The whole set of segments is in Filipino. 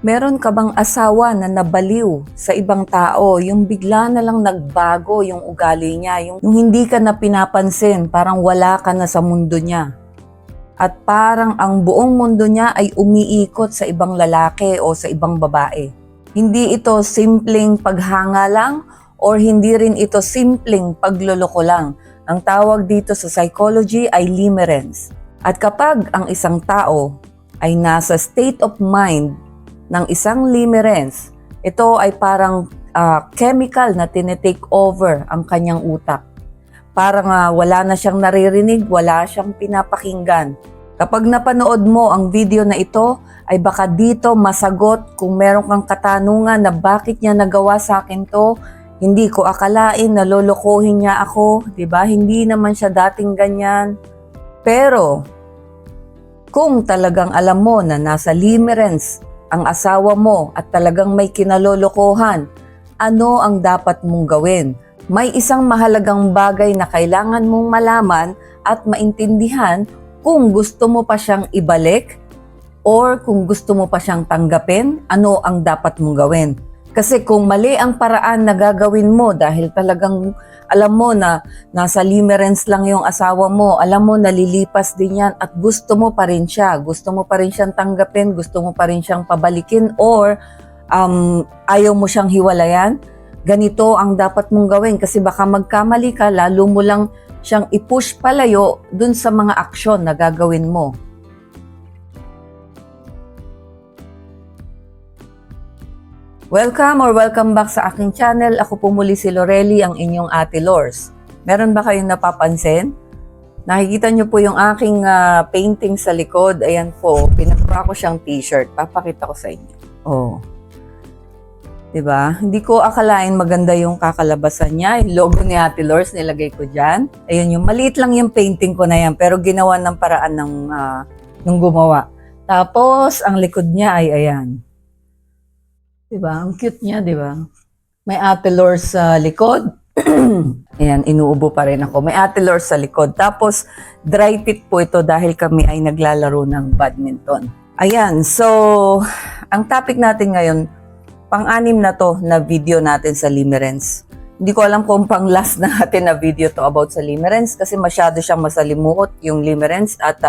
Meron ka bang asawa na nabaliw sa ibang tao, yung bigla na lang nagbago yung ugali niya, yung hindi ka na pinapansin, parang wala ka na sa mundo niya. At parang ang buong mundo niya ay umiikot sa ibang lalaki o sa ibang babae. Hindi ito simpleng paghanga lang or hindi rin ito simpleng pagloloko lang. Ang tawag dito sa psychology ay limerence. At kapag ang isang tao ay nasa state of mind ng isang limerence, ito ay parang chemical na tinitake over ang kanyang utak. Parang wala na siyang naririnig, wala siyang pinapakinggan. Kapag napanood mo ang video na ito, ay baka dito masagot kung meron kang katanungan na bakit niya nagawa sa akin to, hindi ko akalain na lolokohin niya ako, 'di ba? Hindi naman siya dating ganyan. Pero kung talagang alam mo na nasa limerence ang asawa mo at talagang may kinalolokohan, ano ang dapat mong gawin? May isang mahalagang bagay na kailangan mong malaman at maintindihan kung gusto mo pa siyang ibalik or kung gusto mo pa siyang tanggapin, ano ang dapat mong gawin. Kasi kung mali ang paraan na gagawin mo dahil talagang alam mo na nasa limerence lang yung asawa mo, alam mo nalilipas din yan at gusto mo pa rin siya, gusto mo pa rin siyang tanggapin, gusto mo pa rin siyang pabalikin or ayaw mo siyang hiwalayan, ganito ang dapat mong gawin kasi baka magkamali ka, lalo mo lang siyang i-push palayo dun sa mga aksyon na gagawin mo. Welcome back sa aking channel. Ako po muli si Lorely, ang inyong Ate Lors. Meron ba kayong napapansin? Nakikita niyo po yung aking painting sa likod. Ayan po, pinagawa ko siyang t-shirt. Papakita ko sa inyo. Oh. Diba? Hindi ko akalain maganda yung kakalabasan niya. Yung logo ni Ate Lors, nilagay ko dyan. Ayun, yung maliit lang yung painting ko na yan, pero ginawa ng paraan nung gumawa. Tapos, ang likod niya ay ayan. Diba? Ang cute niya, diba? May Ate Lors sa likod. Ayan, inuubo pa rin ako. May Ate Lors sa likod. Tapos, dry fit po ito dahil kami ay naglalaro ng badminton. Ayan, so, ang topic natin ngayon, pang-anim na to na video natin sa limerence. Hindi ko alam kung pang-last na natin na video to about sa limerence kasi masyado siyang masalimuot yung limerence at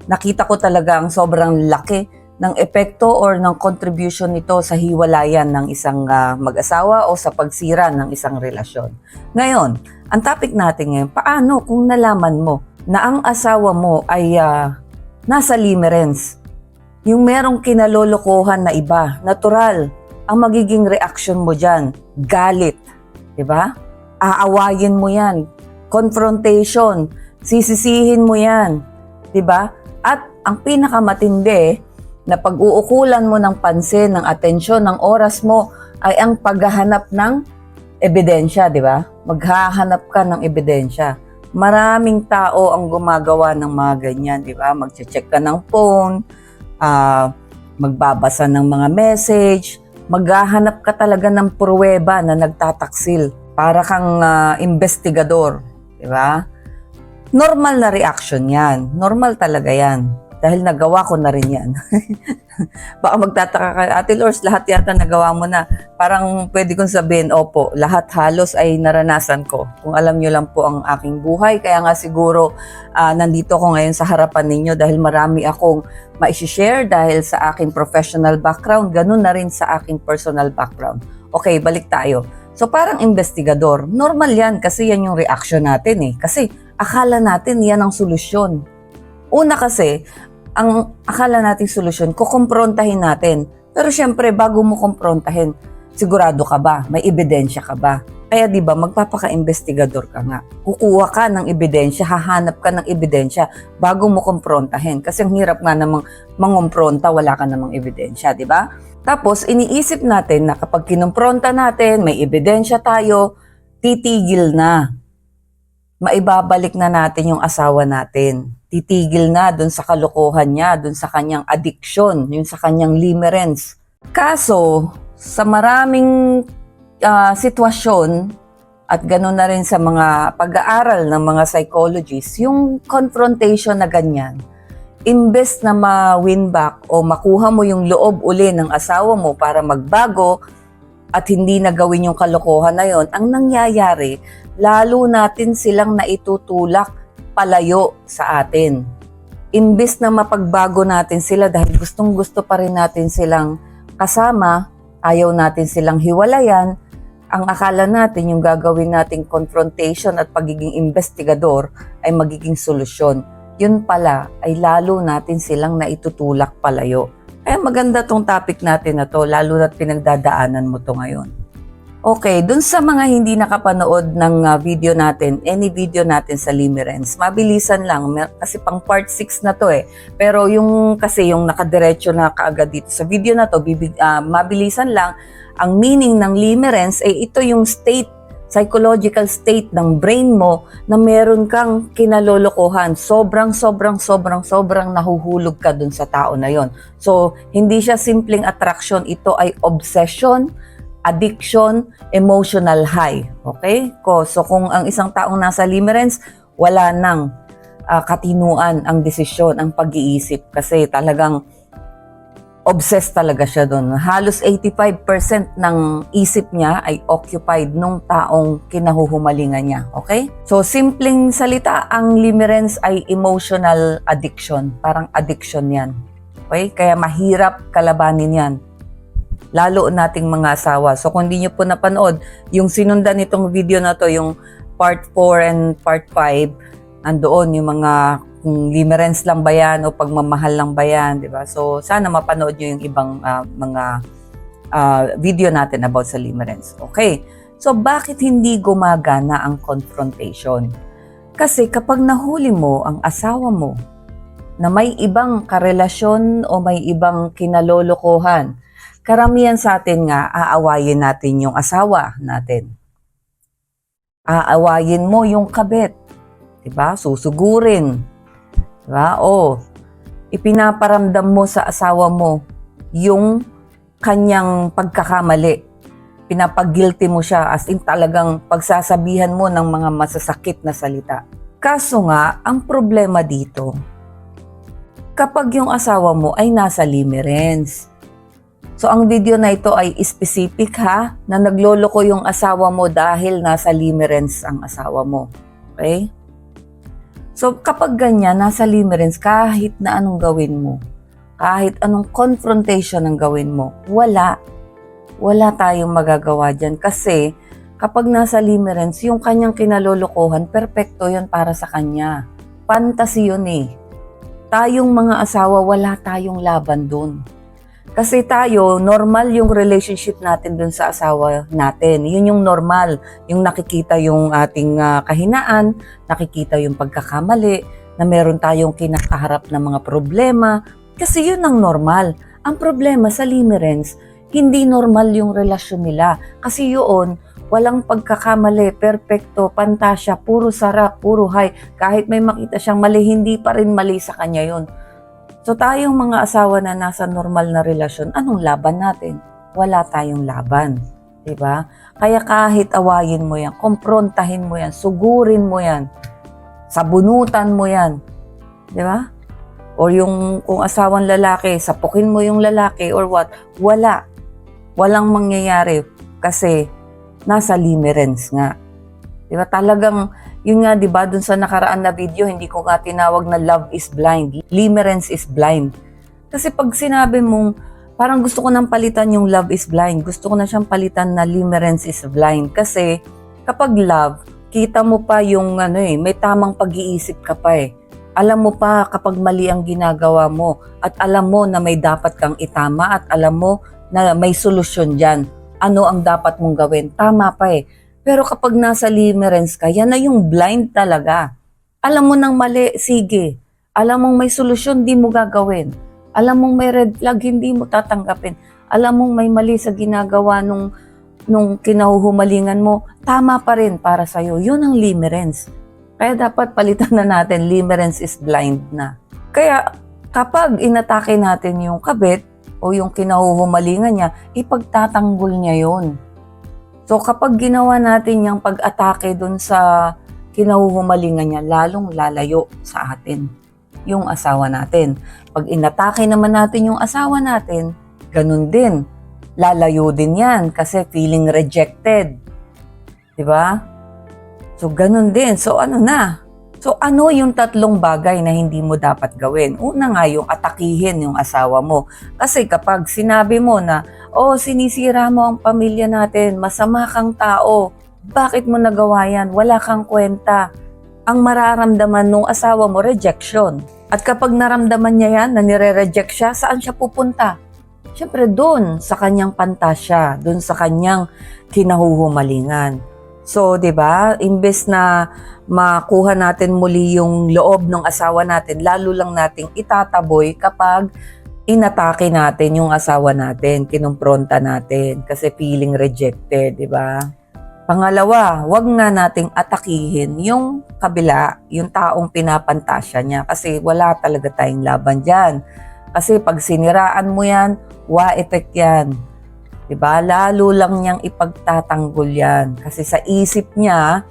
nakita ko talaga ang sobrang laki ng epekto or ng contribution nito sa hiwalayan ng isang mag-asawa o sa pagsira ng isang relasyon. Ngayon, ang topic natin ngayon, paano kung nalaman mo na ang asawa mo ay nasa limerence? Yung merong kinalolokohan na iba, natural, ang magiging reaction mo dyan, galit, di ba? Aawayin mo yan, confrontation, sisisihin mo yan, di ba? At ang pinakamatindi, na pag-uukulan mo ng pansin, ng atensyon, ng oras mo ay ang paghahanap ng ebidensya, di ba? Maghahanap ka ng ebidensya. Maraming tao ang gumagawa ng mga ganyan, di ba? Magche-check ka ng phone, magbabasa ng mga message, maghahanap ka talaga ng pruweba na nagtataksil para kang investigador, di ba? Normal na reaction yan. Normal talaga yan. Dahil nagawa ko na rin yan. Baka magtataka ka, Ate Lors, lahat yata nagawa mo na. Parang pwede kong sabihin, opo, lahat halos ay naranasan ko. Kung alam nyo lang po ang aking buhay. Kaya nga siguro nandito ko ngayon sa harapan ninyo dahil marami akong ma-share dahil sa aking professional background. Ganun na rin sa aking personal background. Okay, balik tayo. So parang investigador, normal yan kasi yan yung reaction natin eh. Kasi akala natin yan ang solusyon. Una kasi, ang akala nating solusyon, kukumprontahin natin. Pero syempre, bago mo kumprontahin, sigurado ka ba? May ebidensya ka ba? Kaya di ba magpapaka-investigador ka nga. Kukuha ka ng ebidensya, hahanap ka ng ebidensya bago mo kumprontahin. Kasi ang hirap nga namang mangumpronta, wala ka namang ebidensya, di ba? Tapos, iniisip natin na kapag kinumpronta natin, may ebidensya tayo, titigil na. Maibabalik na natin yung asawa natin. Titigil na dun sa kalokohan niya, dun sa kanyang addiction, yun sa kanyang limerence. Kaso, sa maraming sitwasyon, at gano'n na rin sa mga pag-aaral ng mga psychologists, yung confrontation na ganyan, imbes na ma-win back o makuha mo yung loob uli ng asawa mo para magbago at hindi na gawin yung kalokohan na yon, ang nangyayari, lalo natin silang naitutulak palayo sa atin. Imbes na mapagbago natin sila dahil gustong-gusto pa rin natin silang kasama, ayaw natin silang hiwalayan, ang akala natin yung gagawin nating confrontation at pagiging investigador ay magiging solusyon. Yun pala ay lalo natin silang naitutulak palayo. Kaya maganda tong topic natin na to, lalo na't pinagdadaanan mo to ngayon. Okay, dun sa mga hindi nakapanood ng video natin, any video natin sa Limerence, mabilisan lang kasi pang part 6 na to eh. Pero yung kasi yung nakadiretso na kaagad dito sa video na to, mabilisan lang. Ang meaning ng Limerence ay ito yung state, psychological state ng brain mo na meron kang kinalolokohan. Sobrang nahuhulog ka dun sa tao na yon. So, hindi siya simpleng attraction. Ito ay obsession, addiction, emotional high. Okay? So, kung ang isang taong nasa Limerence, wala nang katinuan ang desisyon, ang pag-iisip. Kasi talagang obsessed talaga siya doon. Halos 85% ng isip niya ay occupied nung taong kinahuhumalingan niya. Okay? So, simpleng salita, ang Limerence ay emotional addiction. Parang addiction yan. Okay? Kaya mahirap kalabanin yan. Lalo nating mga asawa. So, kung di nyo po napanood, yung sinundan nitong video na to, yung part 4 and part 5, andoon yung mga kung Limerence lang ba yan o pagmamahal lang ba yan, di ba? So, sana mapanood nyo yung ibang mga video natin about sa Limerence. Okay, so bakit hindi gumagana ang confrontation? Kasi kapag nahuli mo ang asawa mo na may ibang karelasyon o may ibang kinalolokohan, karamihan sa atin nga, aawayin natin yung asawa natin. Aawayin mo yung kabit. Diba? Susugurin. Diba? O, ipinaparamdam mo sa asawa mo yung kanyang pagkakamali. Pinapag-guilty mo siya as in talagang pagsasabihan mo ng mga masasakit na salita. Kaso nga, ang problema dito, kapag yung asawa mo ay nasa Limerence. So, ang video na ito ay specific ha, na nagloloko yung asawa mo dahil nasa Limerence ang asawa mo. Okay? So, kapag ganyan, nasa Limerence, kahit na anong gawin mo, kahit anong confrontation ang gawin mo, wala tayong magagawa dyan. Kasi, kapag nasa Limerence, yung kanyang kinalolokohan, perpekto yun para sa kanya. Fantasy yun eh. Tayong mga asawa, wala tayong laban dun. Kasi tayo, normal yung relationship natin dun sa asawa natin. Yun yung normal. Yung nakikita yung ating kahinaan, nakikita yung pagkakamali, na meron tayong kinakaharap na mga problema. Kasi yun ang normal. Ang problema sa Limerence, hindi normal yung relasyon nila. Kasi yun, walang pagkakamali, perpekto, pantasya, puro sarap, puro high. Kahit may makita siyang mali, hindi pa rin mali sa kanya yun. So tayong mga asawa na nasa normal na relasyon, anong laban natin? Wala tayong laban. Diba? Kaya kahit awayin mo yan, komprontahin mo yan, sugurin mo yan, sabunutan mo yan. Diba? Or yung kung asawang lalaki, sapukin mo yung lalaki or what, wala. Walang mangyayari kasi nasa Limerence nga. Diba? Talagang, yun nga, diba, dun sa nakaraan na video, hindi ko nga tinawag na love is blind. Limerence is blind. Kasi pag sinabi mong, parang gusto ko nang palitan yung love is blind. Gusto ko na siyang palitan na Limerence is blind. Kasi kapag love, kita mo pa yung may tamang pag-iisip ka pa eh. Alam mo pa kapag mali ang ginagawa mo at alam mo na may dapat kang itama at alam mo na may solusyon dyan. Ano ang dapat mong gawin? Tama pa eh. Pero kapag nasa Limerence ka, yan na yung blind talaga. Alam mo nang mali, sige. Alam mong may solusyon, di mo gagawin. Alam mong may red flag, hindi mo tatanggapin. Alam mong may mali sa ginagawa nung kinahuhumalingan mo, tama pa rin para sa'yo. Yun ang Limerence. Kaya dapat palitan na natin, Limerence is blind na. Kaya kapag inatake natin yung kabit o yung kinahuhumalingan niya, ipagtatanggol niya yun. So kapag ginawa natin yung pag-atake dun sa kinahuhumalingan niya, lalong lalayo sa atin. yung asawa natin. Pag inatake naman natin yung asawa natin, ganun din. Lalayo din yan kasi feeling rejected. Diba? So, ganun din. So, ano na? So, ano yung 3 bagay na hindi mo dapat gawin? Una nga yung atakihin yung asawa mo. Kasi kapag sinabi mo na, oh, sinisira mo ang pamilya natin, masama kang tao, bakit mo nagawa yan? Wala kang kwenta. Ang mararamdaman ng asawa mo, rejection. At kapag naramdaman niya yan, na nire-reject siya, saan siya pupunta? Siyempre doon sa kanyang pantasya, doon sa kanyang kinahuhumalingan. So, 'di ba? Imbes na makuha natin muli yung loob ng asawa natin, lalo lang nating itataboy kapag inatake natin yung asawa natin, kinumpronta natin kasi feeling rejected, 'di ba? Pangalawa, wag nga nating atakihin yung kabila, yung taong pinapantasya niya kasi wala talaga tayong laban diyan. Kasi pag siniraan mo yan, wa-effect yan. Diba? Lalo lang niyang ipagtatanggol yan. Kasi sa isip niya,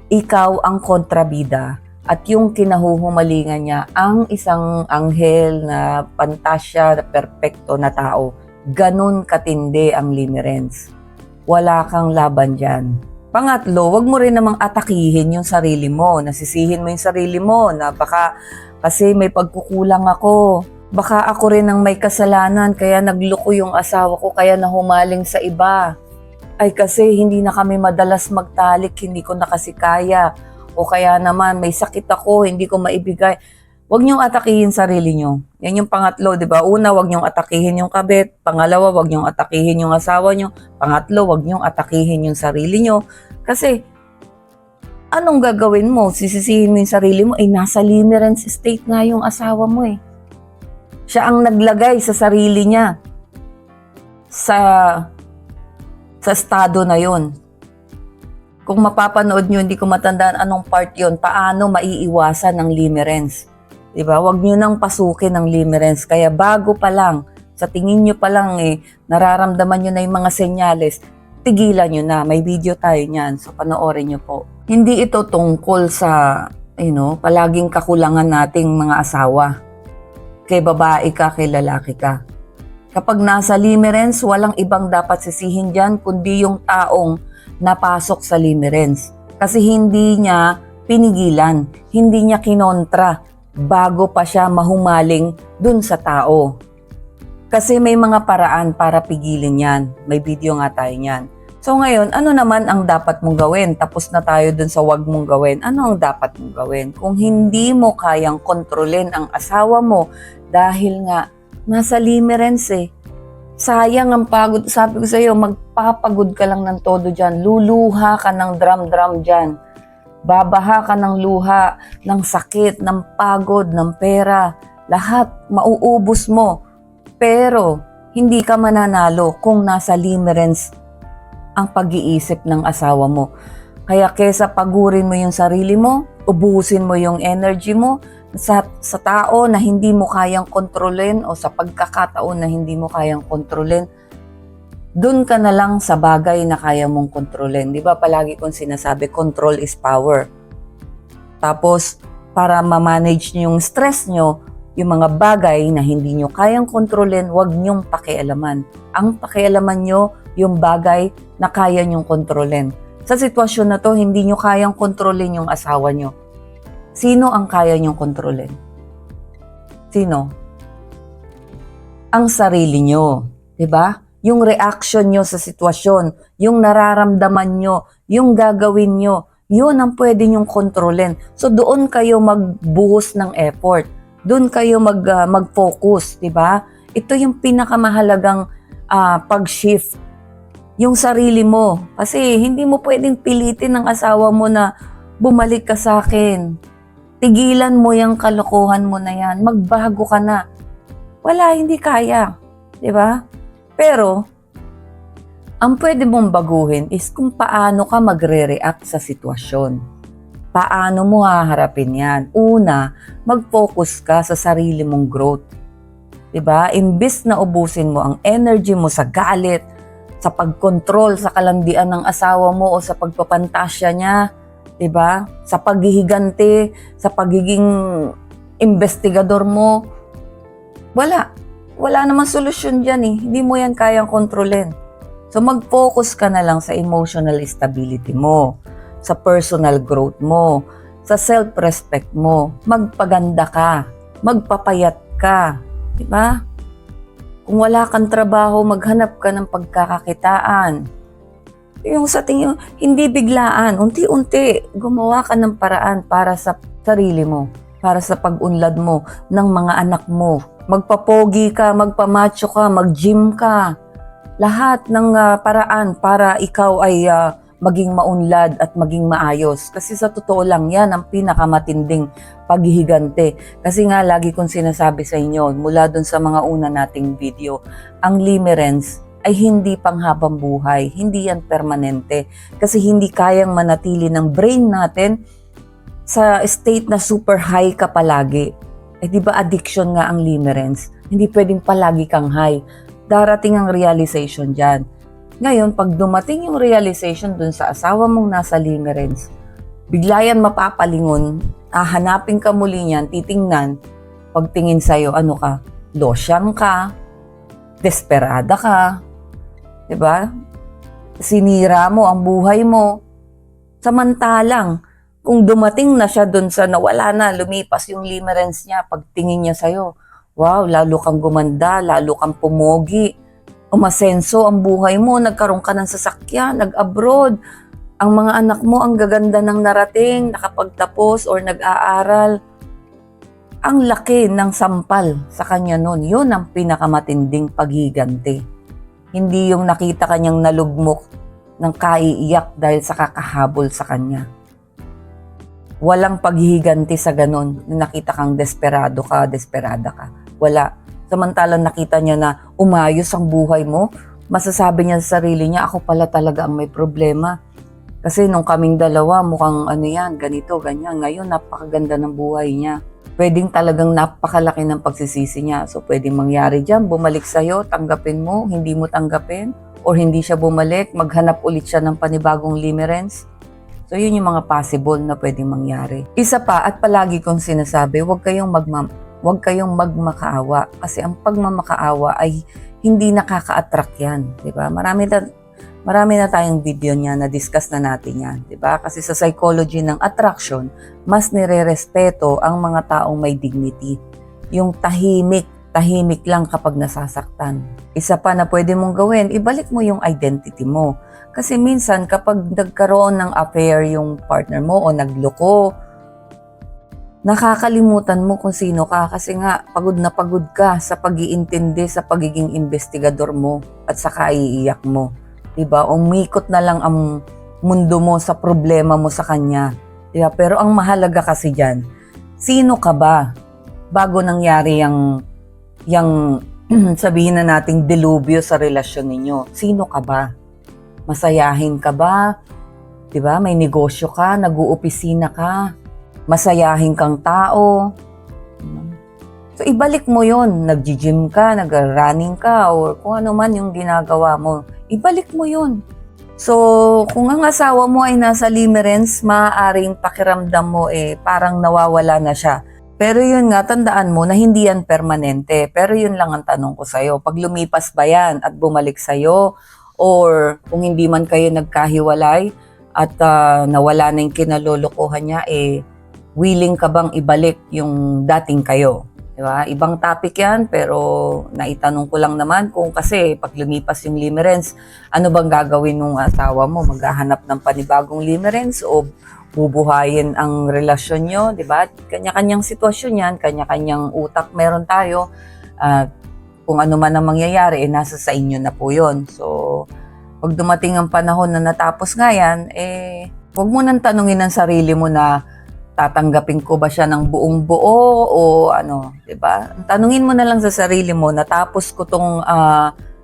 ikaw ang kontrabida. At yung kinahuhumalingan niya, ang isang anghel na pantasya, na perpekto na tao. Ganun katindi ang limerence. Wala kang laban dyan. Pangatlo, wag mo rin namang atakihin yung sarili mo. Nasisihin mo yung sarili mo na baka kasi may pagkukulang ako. Baka ako rin ang may kasalanan kaya nagloko yung asawa ko kaya nahumaling sa iba. Ay kasi hindi na kami madalas magtalik, hindi ko na kasi kaya. O kaya naman may sakit ako, hindi ko maibigay. Huwag niyong atakihin sarili niyo. Yan yung pangatlo, di ba? Una, huwag niyong atakihin yung kabit. Pangalawa, huwag niyong atakihin yung asawa niyo. Pangatlo, huwag niyong atakihin yung sarili niyo. Kasi anong gagawin mo? Sisisihin mo yung sarili mo? Nasa limerence state nga yung asawa mo eh. Siya ang naglagay sa sarili niya sa estado na yon. Kung mapapanood nyo, hindi ko matandaan anong part yon, paano maiiwasan ng limerence. Diba? Huwag nyo nang pasukin ng limerence. Kaya bago pa lang, sa tingin nyo pa lang nararamdaman nyo na yung mga senyales, tigilan nyo na. May video tayo niyan, so panoorin nyo po. Hindi ito tungkol sa, palaging kakulangan nating mga asawa. Kay babae ka, kay lalaki ka. Kapag nasa limerence, walang ibang dapat sisihin dyan, kundi yung taong napasok sa limerence. Kasi hindi niya pinigilan, hindi niya kinontra bago pa siya mahumaling dun sa tao. Kasi may mga paraan para pigilin yan. May video nga tayo niyan. So ngayon, ano naman ang dapat mong gawin? Tapos na tayo dun sa wag mong gawin. Ano ang dapat mong gawin? Kung hindi mo kayang kontrolin ang asawa mo dahil nga nasa limerence sayang ang pagod. Sabi ko sa iyo, magpapagod ka lang ng todo dyan. Luluha ka ng drum-drum dyan. Babaha ka ng luha, ng sakit, ng pagod, ng pera. Lahat mauubos mo. Pero hindi ka mananalo kung nasa limerence ang pag-iisip ng asawa mo. Kaya kesa pagurin mo yung sarili mo, ubusin mo yung energy mo sa tao na hindi mo kayang kontrolin o sa pagkakataon na hindi mo kayang kontrolin, dun ka na lang sa bagay na kaya mong kontrolin. Di ba palagi kong sinasabi, control is power. Tapos, para ma-manage nyo yung stress nyo, yung mga bagay na hindi nyo kayang kontrolin, huwag nyong pakialaman. Ang pakialaman nyo, yung bagay na kaya nyong kontrolin. Sa sitwasyon na to, hindi nyo kayang kontrolin yung asawa nyo. Sino ang kaya nyong kontrolin? Sino? Ang sarili nyo. Diba? Yung reaction nyo sa sitwasyon, yung nararamdaman nyo, yung gagawin nyo, yun ang pwede nyong kontrolin. So doon kayo magbuhos ng effort. Doon kayo mag-focus, diba? Ito yung pinakamahalagang pag-shift. Yung sarili mo. Kasi hindi mo pwedeng pilitin ng asawa mo na bumalik ka sa akin. Tigilan mo yung kalokohan mo na yan. Magbago ka na. Wala, hindi kaya. Diba? Pero, ang pwede mong baguhin is kung paano ka magre-react sa sitwasyon. Paano mo haharapin yan? Una, mag-focus ka sa sarili mong growth. Diba? Imbis na ubusin mo ang energy mo sa galit, sa pagkontrol sa kalandian ng asawa mo o sa pagpapantasya niya, 'di ba? Sa paghihiganti, sa pagiging investigador mo, wala. Wala namang solusyon dyan eh. Hindi mo yan kayang kontrolin. So mag-focus ka na lang sa emotional stability mo, sa personal growth mo, sa self-respect mo. Magpaganda ka, magpapayat ka. Diba? Kung wala kang trabaho, maghanap ka ng pagkakakitaan. Yung sa tingin, hindi biglaan, unti-unti, gumawa ka ng paraan para sa sarili mo, para sa pag-unlad mo, ng mga anak mo. Magpapogi ka, magpamacho ka, mag-gym ka. Lahat ng paraan para ikaw ay maging maunlad at maging maayos. Kasi sa totoo lang yan ang pinakamatinding paghihigante. Kasi nga lagi kong sinasabi sa inyo, mula dun sa mga una nating video, ang limerence ay hindi panghabang buhay, hindi yan permanente. Kasi hindi kayang manatili ng brain natin sa state na super high ka palagi. Eh di ba addiction nga ang limerence? Hindi pwedeng palagi kang high. Darating ang realization dyan. Ngayon, pag dumating yung realization dun sa asawa mong nasa limerence, bigla yan mapapalingon, hahanapin ka muli niyan, titingnan, pagtingin sa'yo, ano ka? Losyang ka, desperada ka, diba? Sinira mo ang buhay mo. Samantalang, kung dumating na siya dun sa nawala na, lumipas yung limerence niya, pagtingin niya sa'yo, wow, lalo kang gumanda, lalo kang pumogi, umasenso ang buhay mo, nagkaroon ka ng sasakyan, nag-abroad, ang mga anak mo ang gaganda ng narating, nakapagtapos or nag-aaral. Ang laki ng sampal sa kanya noon, yun ang pinakamatinding paghiganti. Hindi yung nakita kanyang nalugmok ng kaiiyak dahil sa kakahabol sa kanya. Walang paghihiganti sa ganon. Nakita kang desperado ka, desperada ka. Wala. Samantalang nakita niya na umayos ang buhay mo, masasabi niya sa sarili niya, ako pala talaga ang may problema. Kasi nung kaming dalawa, mukhang ano yan, ganito, ganyan. Ngayon, napakaganda ng buhay niya. Pwedeng talagang napakalaki ng pagsisisi niya. So, pwedeng mangyari dyan, bumalik sa'yo, tanggapin mo, hindi mo tanggapin, or hindi siya bumalik, maghanap ulit siya ng panibagong limerence. So, yun yung mga possible na pwedeng mangyari. Isa pa, at palagi kong sinasabi, huwag kayong magmakaawa. Kasi ang pagmamakaawa ay hindi nakaka-attract yan. Diba? Marami na tayong video niya na discuss na natin yan. Diba? Kasi sa psychology ng attraction, mas nire-respeto ang mga taong may dignity. Yung tahimik lang kapag nasasaktan. Isa pa na pwede mong gawin, ibalik mo yung identity mo. Kasi minsan kapag nagkaroon ng affair yung partner mo o nagloko, nakakalimutan mo kung sino ka kasi nga pagod na pagod ka sa pag-iintindi sa pagiging investigador mo at sa kaiiyak mo. Diba? Umikot na lang ang mundo mo sa problema mo sa kanya. Diba? Pero ang mahalaga kasi dyan, sino ka ba bago nangyari yung sabihin na nating delubyo sa relasyon ninyo? Sino ka ba? Masayahin ka ba? Diba? May negosyo ka, nag-uopisina ka, masayahin kang tao. So, ibalik mo yon. Nag-gym ka, nag-running ka, or kung ano man yung ginagawa mo. Ibalik mo yon. So, kung ang asawa mo ay nasa limerence, maaaring pakiramdam mo parang nawawala na siya. Pero yun nga, tandaan mo na hindi yan permanente. Pero yun lang ang tanong ko sa'yo. Pag lumipas ba yan at bumalik sa'yo, or kung hindi man kayo nagkahiwalay at nawala na yung kinalolokohan niya, willing ka bang ibalik yung dating kayo? Diba? Ibang topic yan, pero naitanong ko lang naman kung kasi pag lumipas yung limerence, ano bang gagawin ng asawa mo? Maghahanap ng panibagong limerence o bubuhayin ang relasyon nyo? Diba? Kanya-kanyang sitwasyon yan, kanya-kanyang utak meron tayo. Kung ano man ang mangyayari, nasa sa inyo na po yun. So, pag dumating ang panahon na natapos nga yan, huwag mo nang tanungin ang sarili mo na tatanggapin ko ba siya ng buong buo o ano, 'di ba? Tanungin mo na lang sa sarili mo, natapos ko tong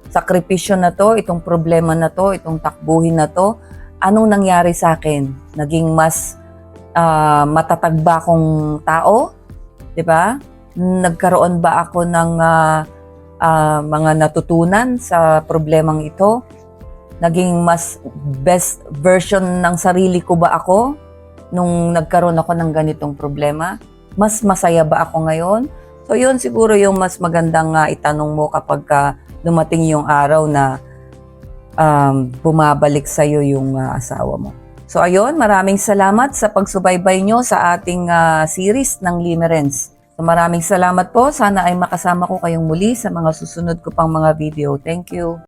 sakripisyo na to, itong problema na to, itong takbuhin na to, anong nangyari sa akin? Naging mas matatag ba akong tao? 'Di ba? Nagkaroon ba ako ng mga natutunan sa problemang ito? Naging mas best version ng sarili ko ba ako nung nagkaroon ako ng ganitong problema? mas masaya ba ako ngayon? So yun siguro yung mas magandang itanong mo kapag dumating yung araw na bumabalik sa'yo yung asawa mo. So ayun, maraming salamat sa pagsubaybay nyo sa ating series ng Limerence. So maraming salamat po. Sana ay makasama ko kayong muli sa mga susunod ko pang mga video. Thank you.